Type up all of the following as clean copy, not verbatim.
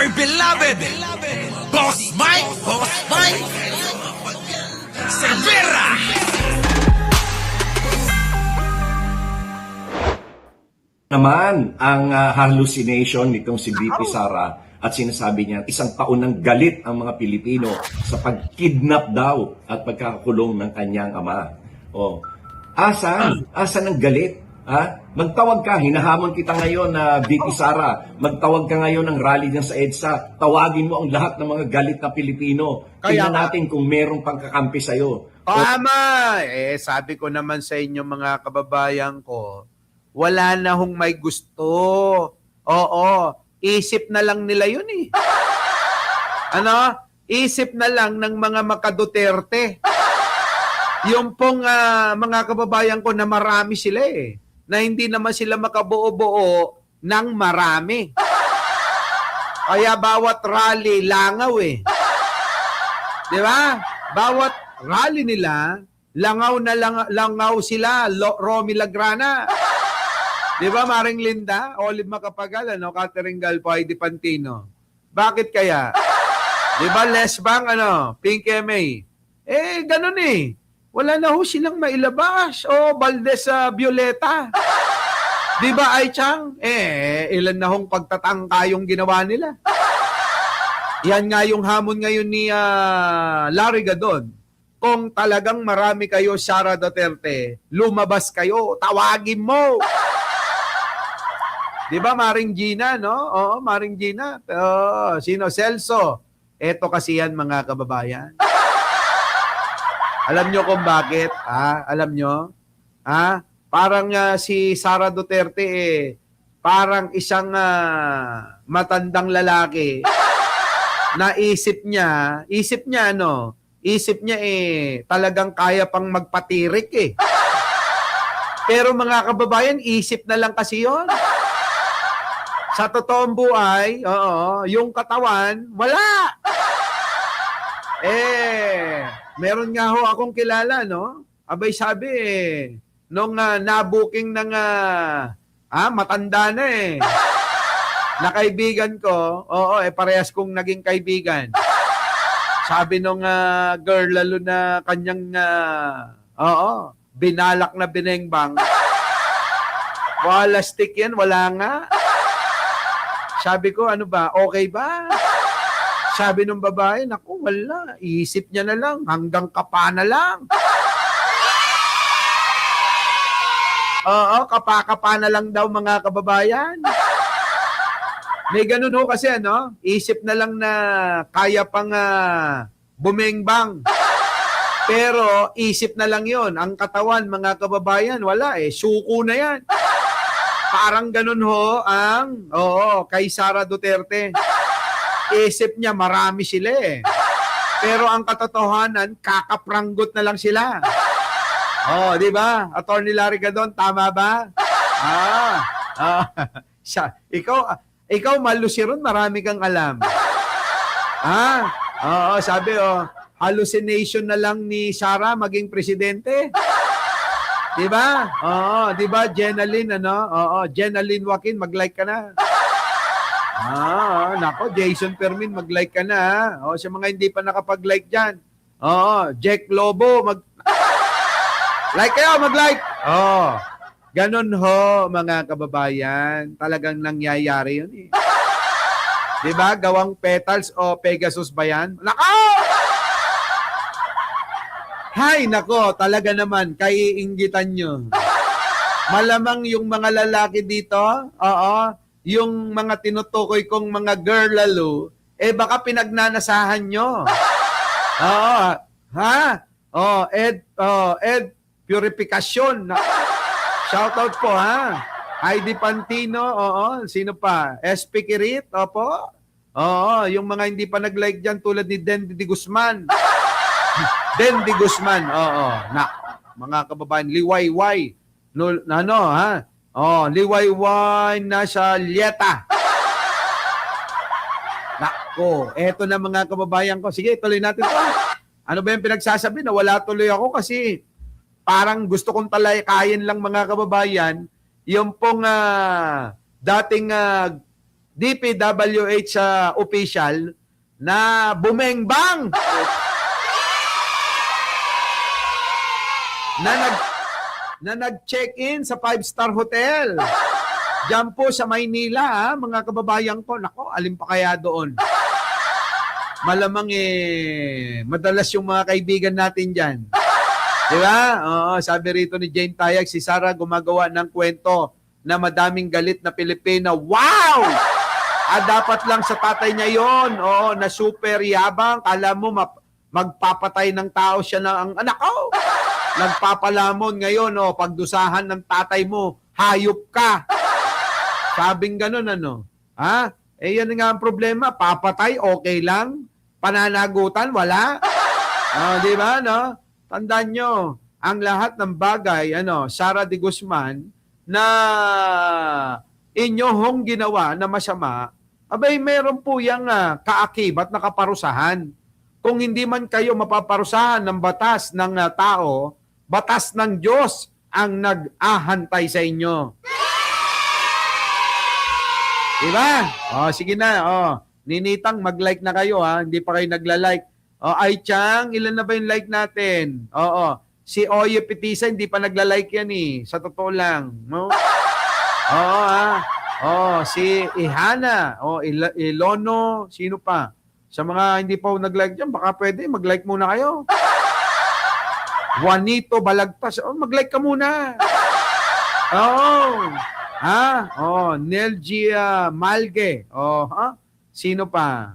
dear beloved, Boss Mike, Cervera! Naman ang hallucination nitong si VP Sara at sinasabi niya isang taon ng galit ang mga Pilipino sa pagkidnap daw at pagkakakulong ng kanyang ama. Oh, asan ang galit? Ha? Magtawag ka, hinahamon kita ngayon na VP Sara. Magtawag ka ngayon ng rally dyan sa EDSA. Tawagin mo ang lahat ng mga galit na Pilipino. Tingnan natin kung merong pangkakampi sa'yo. Tama! Sabi ko naman sa inyo mga kababayan ko, wala na hong may gusto. Oo, isip na lang nila yun eh. Ano? Isip na lang ng mga makaduterte. Yung pong mga kababayan ko na marami sila eh. Na hindi naman sila makabuo-buo ng marami. Kaya bawat rally, langaw eh. Di ba? Bawat rally nila, langaw na langaw sila, Romy Lagrana. Di ba, Maring Linda? Olive Macapagal, Catherine Galpo, Heidi Pantino. Bakit kaya? Di ba, Lesbang, Pink MA? Ganun eh. Wala na ho silang mailabas. Valdez Violeta. Di ba, Ai Chang? Ilan na hong pagtatangka yung ginawa nila. Yan nga yung hamon ngayon ni Larry Gadon. Kung talagang marami kayo, Sara Duterte, lumabas kayo, tawagin mo. Di ba, Maring Gina, no? Oo, Maring Gina. Sino? Celso. Eto kasi yan, mga kababayan. Alam nyo kung bakit? Alam nyo? Parang si Sara Duterte, parang isang matandang lalaki na isip niya talagang kaya pang magpatirik eh. Pero mga kababayan, isip na lang kasi yon. Sa totoong buhay, yung katawan, wala. Meron nga ho akong kilala, no? Abay sabi nung nabuking ng matanda na na kaibigan ko, parehas kong naging kaibigan. Sabi nung girl, lalo na kanyang, binalak na binengbang. Wala stick yan, wala nga. Sabi ko, ano ba, okay ba? Sabi nung babae, naku, wala. Isip niya na lang, hanggang kapa na lang. Kapa-kapa na lang daw mga kababayan. May ganun ho kasi, isip na lang na kaya pang bumengbang. Pero isip na lang yon. Ang katawan, mga kababayan, wala suko na yan. Parang ganun ho ang, kay Sara Duterte. Isip niya, marami sila Pero ang katotohanan, kakapranggot na lang sila. Di ba? Attorney Larry Gadon, tama ba? Ikaw malusiron, marami kang alam. Sabi, hallucination na lang ni Sara maging presidente. Di ba? Di ba, Jenaline, Jenaline Joaquin, mag-like ka na. Nako, Jason Fermin, mag-like ka na. Sa mga hindi pa nakapag-like dyan. Jack Lobo, like kayo, mag-like. Ganun ho, mga kababayan. Talagang nangyayari yun Di ba? Gawang petals o Pegasus ba yan? Nako! Hay, nako, talaga naman, kaiinggitan nyo. Malamang yung mga lalaki dito, yung mga tinutukoy kong mga girl lalo, baka pinagnanasahan nyo. Ed Purificación. Shoutout po, Heidi Pantino, sino pa? SP Kirit, opo. Yung mga hindi pa nag-like dyan tulad ni Dendy Guzman. Dendy Guzman, mga kababayan, liwayway. Liwayway na sa Lieta. Nako, eto na mga kababayan ko. Sige, tuloy natin to. Ano ba yung pinagsasabi na wala tuloy ako kasi parang gusto kong talakayin lang mga kababayan yung pong dating DPWH official na bumengbang na nag-check-in sa 5-star hotel. Diyan po sa Maynila, mga kababayan ko. Nako, alin pa kaya doon? Malamang madalas yung mga kaibigan natin dyan. Di ba? Oo, sabi rito ni Jane Tayag, si Sarah gumagawa ng kwento na madaming galit na Pilipina. Wow! Dapat lang sa tatay niya yon. Oo, na super yabang. Kala mo magpapatay ng tao siya ng ang anak ko. Nagpapalamon ngayon, pagdusahan ng tatay mo, hayop ka. Sabing ganun, ano? Ha? Yan nga ang problema. Papatay, okay lang. Pananagutan, wala. Di ba, no? Tandaan nyo, ang lahat ng bagay, Sara de Guzman, na inyong ginawa na masama, abay, meron po yung kaakibat na kaparusahan. Kung hindi man kayo mapaparusahan ng batas ng tao, batas ng Diyos ang nag-ahantay sa inyo. Diba? Sige na. Ninitang, mag-like na kayo, ha? Hindi pa kayo nagla-like. Ay, Chang, ilan na ba yung like natin? Si Oye Petisa, hindi pa nagla-like yan, sa totoo lang. No? Si Ihana, Ilono, sino pa? Sa mga hindi pa nag-like dyan, baka pwede, mag-like muna kayo. Juanito Balagtas, mag-like ka muna. Nelgia Malge. Sino pa?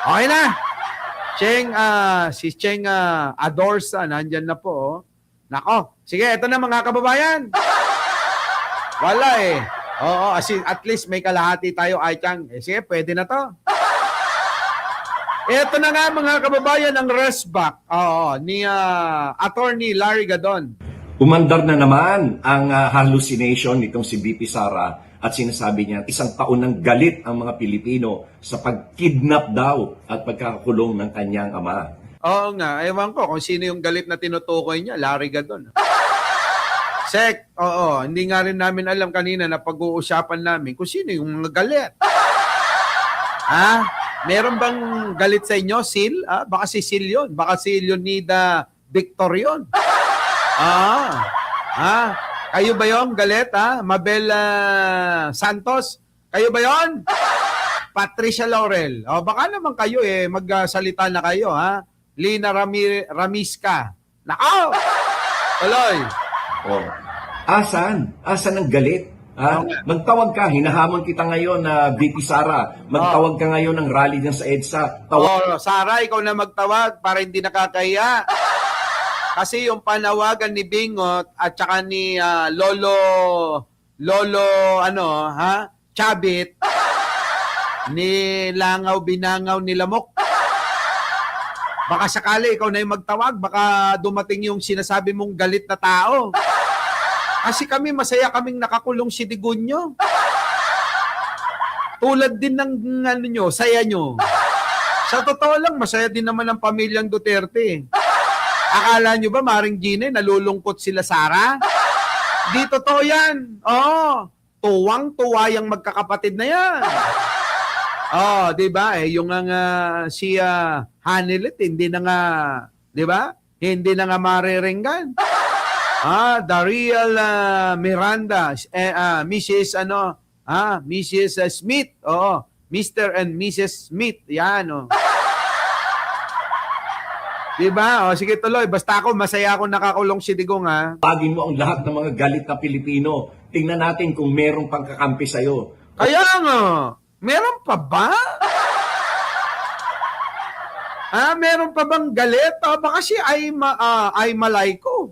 Okay na. Si Cheng Adorsa, nandyan na po. Nako. Sige, ito na mga kababayan. Wala at least may kalahati tayo, ay Chang. Sige, pwede na to. Ito na nga mga kababayan ang resback ni Attorney Larry Gadon. Umandar na naman ang hallucination nitong si VP Sara at sinasabi niya isang taon ng galit ang mga Pilipino sa pagkidnap daw at pagkakakulong ng kanyang ama. Oo nga, ewan ko kung sino yung galit na tinutukoy niya, Larry Gadon. Sek, hindi nga rin namin alam kanina na pag-uusapan namin kung sino yung mga galit. Meron bang galit sa inyo, Sil? Baka si Sil yun. Baka si Leonida Victor yun. Kayo ba yun, galit, Mabel Santos? Kayo ba yun? Patricia Laurel. Baka naman kayo, magsalita na kayo, Lina Ramisca. Nako! Tuloy. Asan? Asan ang galit? Magtawag ka, hinahamon kita ngayon na VP Sara. Magtawag ka ngayon ng rally dyan sa EDSA. Sara, ikaw na magtawag para hindi nakakahiya. Kasi yung panawagan ni Bingot at saka ni Lolo Chabit, ni Langaw Binangaw ni Lamok. Baka sakali ikaw na yung magtawag, baka dumating yung sinasabi mong galit na tao. Kasi kami, masaya kaming nakakulong si Digunyo. Tulad din ng saya nyo. Sa totoo lang, masaya din naman ang pamilyang Duterte. Akala nyo ba, Maring Gine, nalulungkot sila Sara? Di totoo yan. Tuwang-tuwa yung magkakapatid na yan. Di ba? Yung si Hanilet, hindi na nga, di ba? Hindi na nga mariringgan. Daryl Miranda, Mrs. Mrs. Smith. Mr. and Mrs. Smith. Yan, Diba? Sige tuloy. Basta ako, masaya ako nakakulong si Digong, Pagin mo ang lahat ng mga galit na Pilipino. Tingnan natin kung merong pangkakampi sa'yo. Kaya nga, meron pa ba? Meron pa bang galit? Baka si ay malay ko.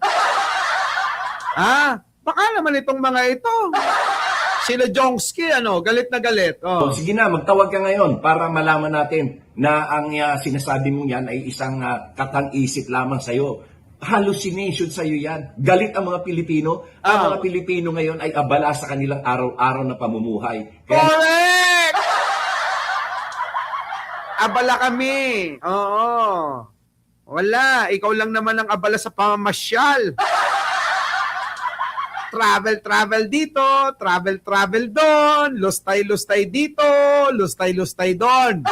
Baka naman itong mga ito. Sila Jongski, galit na galit. Sige na, magtawag ka ngayon para malaman natin na ang sinasabi mong yan ay isang katang-isip lamang sa'yo. Hallucination sa'yo yan. Galit ang mga Pilipino. Ang mga Pilipino ngayon ay abala sa kanilang araw-araw na pamumuhay. Correct! Abala kami. Wala. Ikaw lang naman ang abala sa pamamasyal. travel dito, travel doon, lustay dito, lustay doon.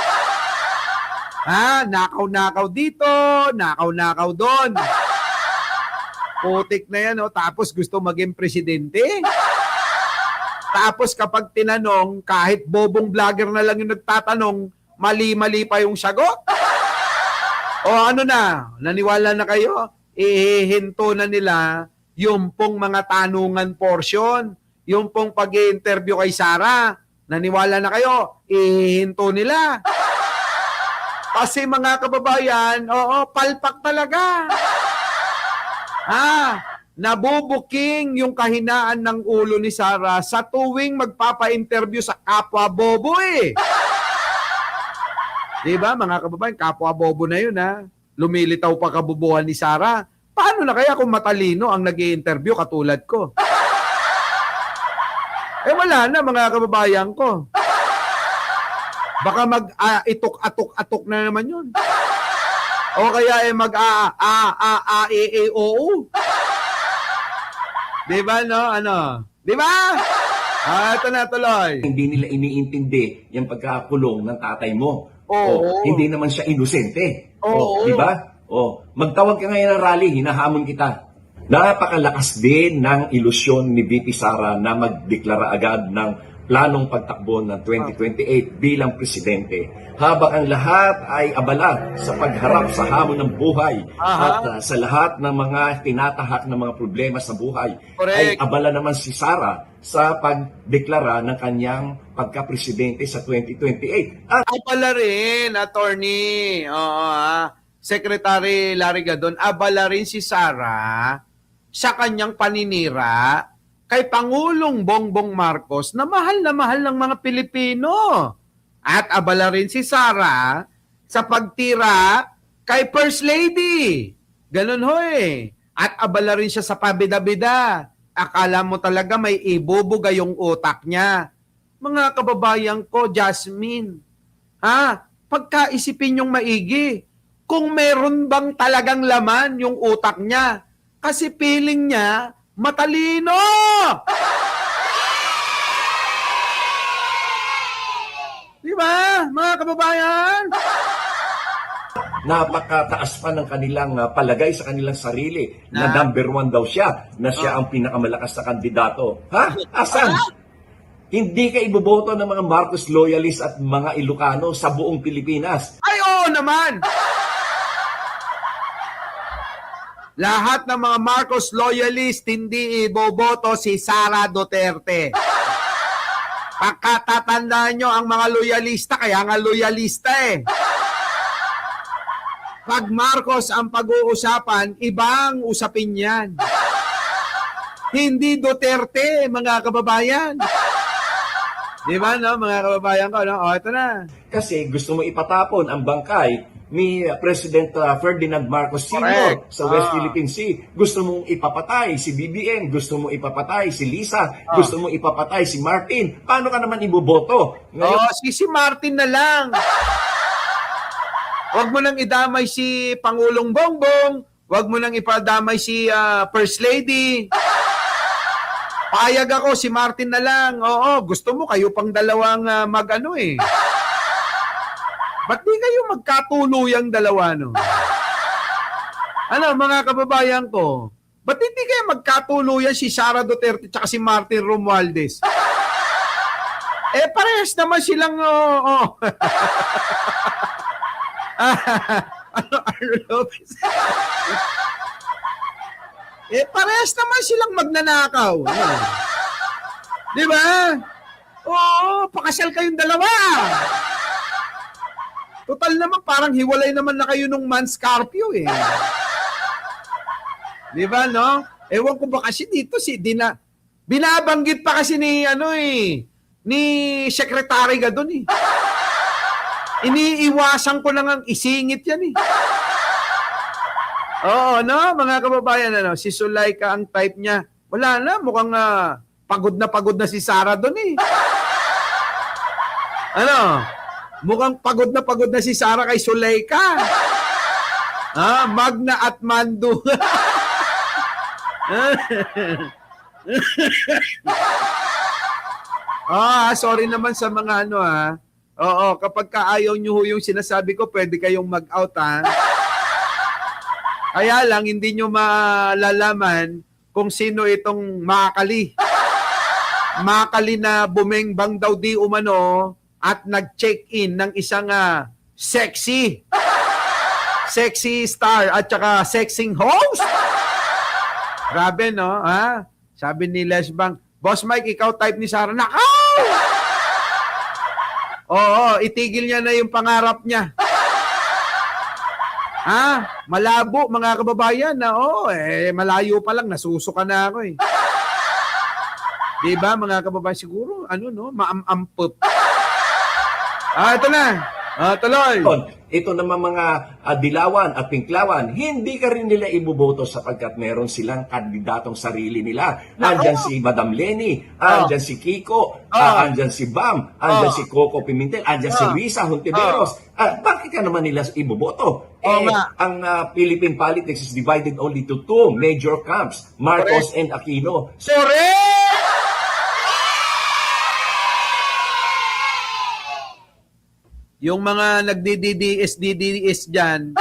Nakaw dito, nakaw doon. Putik na yan, tapos gusto maging presidente. Tapos kapag tinanong, kahit bobong vlogger na lang yung nagtatanong, mali-mali pa yung sagot. O ano na, naniwala na kayo? Ihihinto na nila yung pong mga tanungan portion, yung pong pag-i-interview kay Sara. Naniwala na kayo? Ihihinto nila. Kasi mga kababayan, palpak talaga. Nabubuking yung kahinaan ng ulo ni Sara sa tuwing magpapa-interview sa kapwa bobo eh. Diba mga kababayan, kapwa bobo na yun Lumilitaw pa kabubuhan ni Sara. Paano na kaya kung matalino ang nag-i-interview katulad ko? Wala na mga kababayan ko. Baka mag-itok-atok-atok na naman yun. O kaya mag-a-a-a-a-e-e-o-o. Diba, no? Ano? Diba? Ito na tuloy. Hindi nila iniintindi yung pagkakulong ng tatay mo. Oo. Hindi naman siya inosente. Oo. Di ba? Magtawag ka ngayon ng rally, hinahamon kita. Napakalakas din ng ilusyon ni VP Sara na magdeklara agad ng planong pagtakbo ng 2028 bilang presidente. Habang ang lahat ay abala sa pagharap sa hamon ng buhay at sa lahat ng mga tinatahak ng mga problema sa buhay, ay abala naman si Sara sa pagdeklara ng kanyang pagka-presidente sa 2028. Abala rin, attorney. Secretary Larry Gadon, abala rin si Sara sa kanyang paninira kay Pangulong Bongbong Marcos na mahal ng mga Pilipino. At abala rin si Sara sa pagtira kay First Lady. Ganun ho eh. At abala rin siya sa pabida-bida. Akala mo talaga may ibubuga yung utak niya. Mga kababayan ko, Jasmine, pagkaisipin yung maigi. Kung meron bang talagang laman yung utak niya. Kasi feeling niya, matalino! Di ba, mga kababayan? Napakataas pa ng kanilang palagay sa kanilang sarili na number 1 daw siya, na siya ang pinakamalakas na kandidato. Asan? Hindi ka iboboto ng mga Marcos loyalists at mga Ilocano sa buong Pilipinas. Ay, oo naman! Lahat ng mga Marcos loyalist hindi iboboto si Sara Duterte. Pagkatatandaan nyo ang mga loyalista, kaya nga loyalista eh. Pag Marcos ang pag-uusapan, ibang usapin yan. Hindi Duterte, mga kababayan. Di ba, no, mga kababayan ko, no? Ito na. Kasi gusto mo ipatapon ang bangkay ni President Ferdinand Marcos Sr. sa West Philippine Sea. Gusto mong ipapatay si BBM, gusto mong ipapatay si Lisa, gusto mong ipapatay si Martin. Paano ka naman iboboto? Si Martin na lang. Huwag mo nang idamay si Pangulong Bongbong, huwag mo nang ipadamay si First Lady. Payag ako, si Martin na lang. Oo, gusto mo kayo pang dalawang mag-ano eh. Ba't di kayo magkatuluyang dalawa, no? Ano, mga kababayan ko, ba't hindi kayo magkatuluyan si Sara Duterte at si Martin Romualdez? Parehas naman silang, Arnold Lopez? Parehas naman silang magnanakaw. Di ba? Oo, pakasal kayong dalawa. Total naman, parang hiwalay naman na kayo nung Manscarpio eh. Di ba, no? Ewan ko ba kasi dito binabanggit pa kasi ni ni Secretary Gadon eh. Iniiwasan ko lang ang isingit yan eh. Oo, no? Mga kababayan, si Sulaika ang type niya. Wala na, mukhang pagod na si Sara doon eh. Mukhang pagod na si Sara kay Sulaika. Magna at Mando. Sorry naman sa mga ano Oo, kapag kaayaw nyo ho yung sinasabi ko, pwede kayong mag-out Kaya lang, hindi nyo malalaman kung sino itong makakali. Makakali na bumengbang daw di umano at nag-check-in ng isang sexy star at saka sexing host. Grabe, no? Sabi ni Lesbang, Boss Mike, ikaw type ni Sarah. Nakaw! Oo, itigil niya na yung pangarap niya. Malabo, mga kababayan. Malayo pa lang, nasusuka na ako eh. Diba, mga kababayan? Siguro, maamampot. Ito na. Tuloy. Ito naman mga dilawan at pinklawan, hindi ka rin nila iboboto sapagkat meron silang kandidatong sarili nila. Andyan si Madam Lenny, andyan si Kiko, andyan si Bam, andyan si Coco Pimentel, andyan si Risa Hontiveros. Bakit ka naman nila iboboto? Ang Philippine politics is divided only to two major camps, Marcos and Aquino. Correct! Yung mga nagdi-DDS dyan,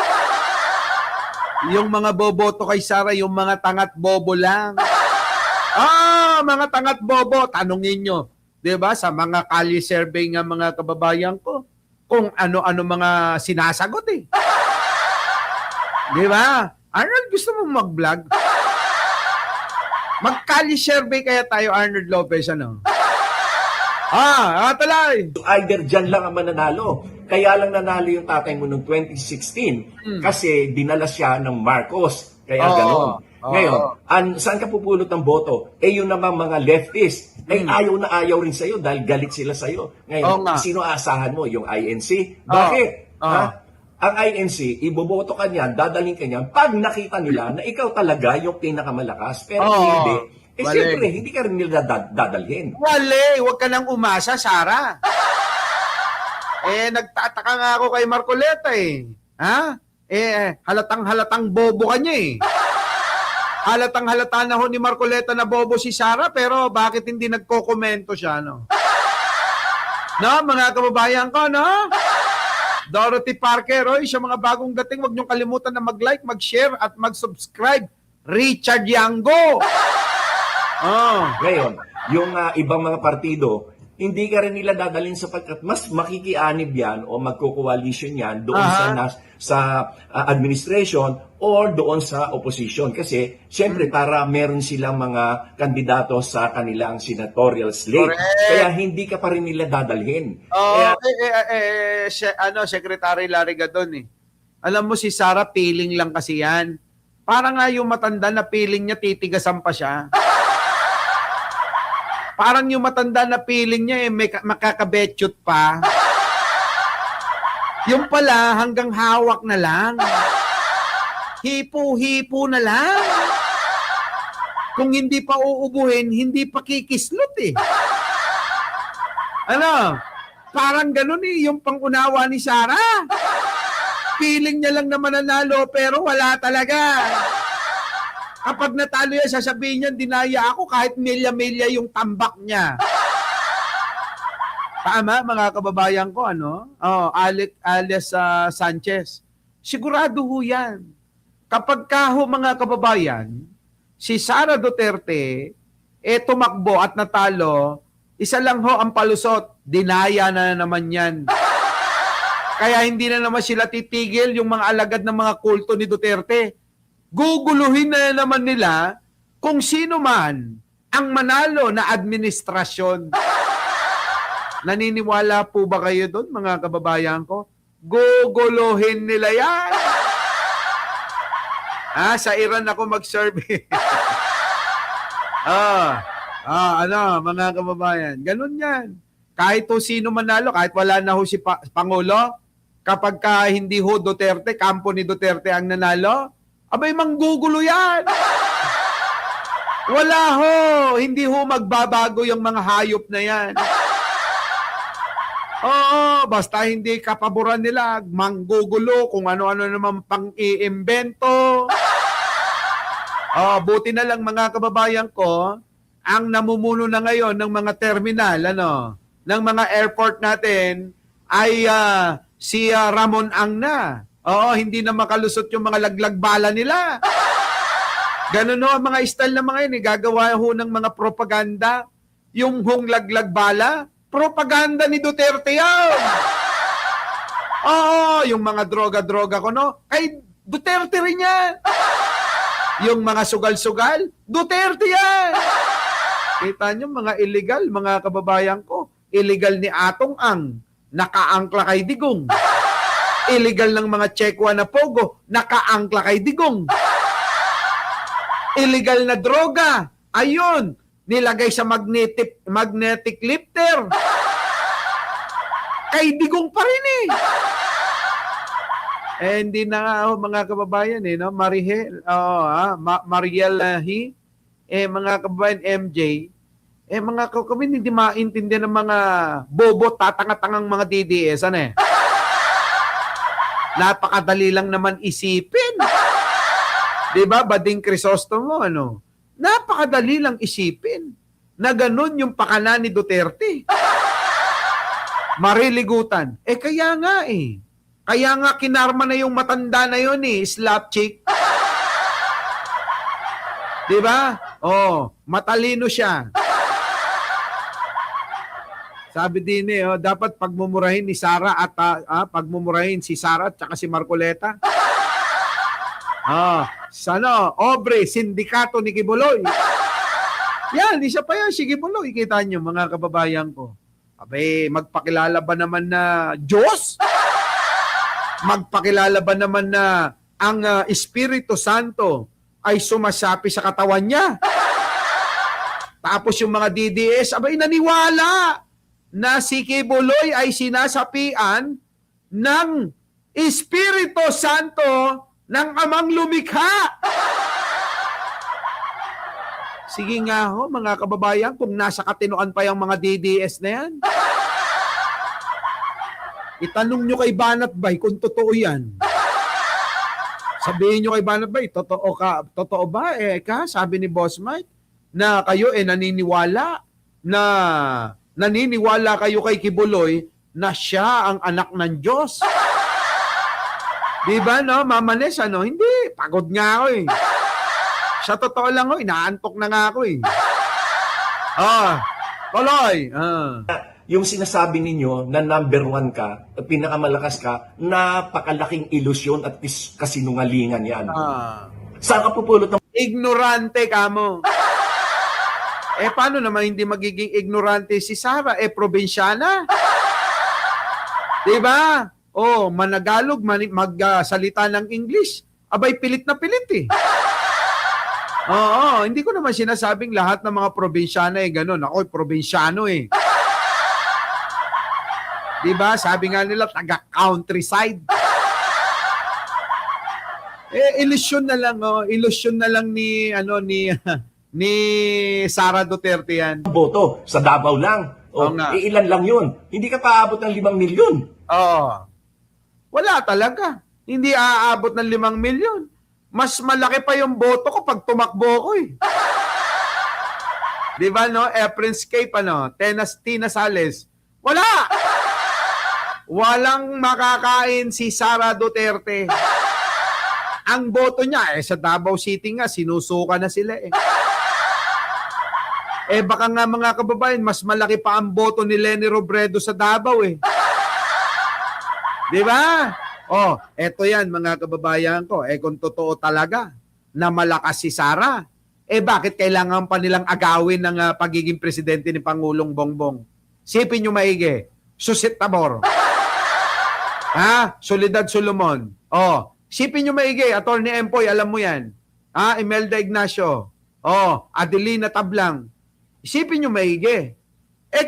yung mga boboto kay Sara, yung mga tangat bobo lang. Mga tangat bobo, tanungin nyo. Diba? Sa mga kalye survey nga mga kababayan ko, kung ano-ano mga sinasagot eh. Diba? Arnold, gusto mo mag-vlog? Mag-kalye survey kaya tayo, Arnold Lopez, ano? Talay! Either dyan lang ang mananalo. Kaya lang nanalo yung tatay mo noong 2016 kasi dinala siya ng Marcos. Kaya gano'n. Ngayon, saan ka pupulot ng boto? Yun naman mga leftist. Ayaw na ayaw rin sa'yo dahil galit sila sa'yo. Ngayon, sino aasahan mo? Yung INC? Bakit? Ang INC, iboboto ka niyan, dadaling ka niyan, pag nakita nila na ikaw talaga yung pinakamalakas. Pero hindi. Siyempre, hindi ka rin nila dadalhin. Huwag ka nang umasa, Sara. Nagtataka nga ako kay Marcoleta eh. Halatang-halatang bobo ka niya eh. Halatang-halata na ho ni Marcoleta na bobo si Sara, pero bakit hindi nagko-komento siya, no? No, mga kababayan ko, no? Dorothy Parker, sa mga bagong dating, huwag niyong kalimutan na mag-like, mag-share, at mag-subscribe. Richard Yango! Ngayon, yung ibang mga partido, hindi ka rin nila dadalhin sapagkat mas makikianib yan o magko-coalition yan doon sa administration or doon sa opposition. Kasi, siyempre, para meron silang mga kandidato sa kanilang senatorial slate. Correct. Kaya hindi ka pa rin nila dadalhin. Secretary Larry Gadon eh. Alam mo si Sara, feeling lang kasi yan. Para nga yung matanda na feeling niya, titigasan pa siya. Parang yung matanda na feeling niya makakabetyot pa. Yung pala hanggang hawak na lang. Hipo-hipo na lang. Kung hindi pa uubuhin, hindi pa kikislot eh. Parang ganun eh, yung pangunawa ni Sara. Feeling niya lang na mananalo pero wala talaga. Kapag natalo yan, sasabihin niya, dinaya ako kahit milya-milya yung tambak niya. Tama, mga kababayan ko, alias Sanchez. Sigurado ho yan. Kapag mga kababayan, si Sara Duterte, tumakbo at natalo, isa lang ho ang palusot, dinaya na naman yan. Kaya hindi na naman sila titigil yung mga alagad ng mga kulto ni Duterte. Guguluhin na naman nila kung sino man ang manalo na administrasyon. Naniniwala po ba kayo doon, mga kababayan ko? Guguluhin nila yan. Sa Iran ako mag-survey. Mga kababayan, ganun yan. Kahit ho sino manalo, kahit wala na ho si Pangulo, kapag hindi ho Duterte, kampo ni Duterte ang nanalo, abay, manggugulo yan. Wala ho. Hindi ho magbabago yung mga hayop na yan. Basta hindi kapaboran nila, manggugulo, kung ano-ano naman pang-iimbento. Buti na lang mga kababayan ko, ang namumuno na ngayon ng mga terminal, ng mga airport natin ay si Ramon Ang na. Oo, hindi na makalusot yung mga laglag bala nila. Ganun ang mga style na mga yun. Gagawa ho ng mga propaganda. Yung hong laglag bala, propaganda ni Duterte yan. Oo, yung mga droga-droga ko, kay Duterte rin yan. Yung mga sugal-sugal, Duterte yan. Kita nyo, mga illegal, mga kababayan ko. Illegal ni Atong Ang, nakaangkla kay Digong. Illegal ng mga Chekwa na Pogo, nakaangkla kay Digong. Illegal na droga, ayun, nilagay sa magnetic lifter. Kay Digong pa rin eh. Hindi na nga mga kababayan Mariel mga kababayan MJ, mga kababayan hindi maintindihan ng mga bobo, tatanga-tangang mga DDS, Napakadali lang naman isipin. 'Di ba? Bading Crisostomo, Napakadali lang isipin na ganun yung pakana ni Duterte. Mariligutan. Kaya nga Kaya nga kinarma na yung matanda na yun slap chick. 'Di ba? Matalino siya. Sabi din dapat pagmumurahin ni Sara at pagmumurahin si Sara at saka si Marcoleta. Obre, sindikato ni Kibuloy. Yan, isa pa yan si Kibuloy. Kita nyo mga kababayan ko. Magpakilala ba naman na Diyos? Magpakilala ba naman na ang Espiritu Santo ay sumasapi sa katawan niya? Tapos yung mga DDS, naniwala na si Kibuloy ay sinasapian ng Espiritu Santo ng Amang Lumikha. Sige nga mga kababayan, kung nasa katinoan pa yung mga DDS na yan. Itanong nyo kay Banat Bay kung totoo yan. Sabihin nyo kay Banat Bay, totoo ba? Sabi ni Boss Mike, na kayo naniniwala kayo kay Kibuloy na siya ang anak ng Diyos. Di ba, Mama Nes, Hindi, pagod nga ako Sa totoo lang, inaantok na nga ako tuloy. Yung sinasabi ninyo na number 1 ka, pinakamalakas ka, napakalaking ilusyon at kasinungalingan yan. Saan ka pupulot ng... Ignorante ka mo. Paano naman hindi magiging ignorante si Sara? Probinsyana. Diba? Managalog, magsalita ng English. Pilit na pilit hindi ko naman sinasabing lahat ng mga probinsyana ganun. Ako, probinsyano Diba? Sabi nga nila, taga-countryside. Ilusyon na lang ni Sara Duterte yan. Boto sa Davao lang. Ilan lang yun. Hindi ka paabot ng 5 milyon. Wala talaga. Hindi aabot ng 5 milyon. Mas malaki pa yung boto ko pag tumakbo ko Di ba, Prince Cape, Tina Sales. Wala! Walang makakain si Sara Duterte. Ang boto niya, sa Davao City nga, sinusuka na sila baka nga mga kababayan, mas malaki pa ang boto ni Leni Robredo sa Davao Di ba? Eto yan mga kababayan ko. Kung totoo talaga na malakas si Sara, bakit kailangan pa nilang agawin ng pagiging presidente ni Pangulong Bongbong? Sipin nyo maigi. Susit Tabor. Soledad Solomon. Sipin nyo maigi. Attorney Empoy, alam mo yan. Imelda Ignacio. Adelina Tablang. Isipin nyo maigi.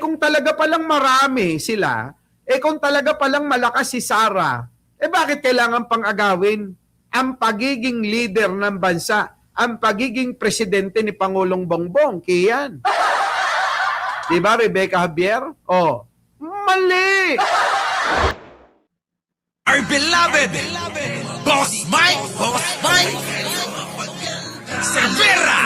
Kung talaga palang marami sila, kung talaga palang malakas si Sara, bakit kailangan pang agawin ang pagiging leader ng bansa, ang pagiging presidente ni Pangulong Bongbong? Kiyan. Diba, Rebecca Javier? Mali! Our beloved Boss Mike Cervera.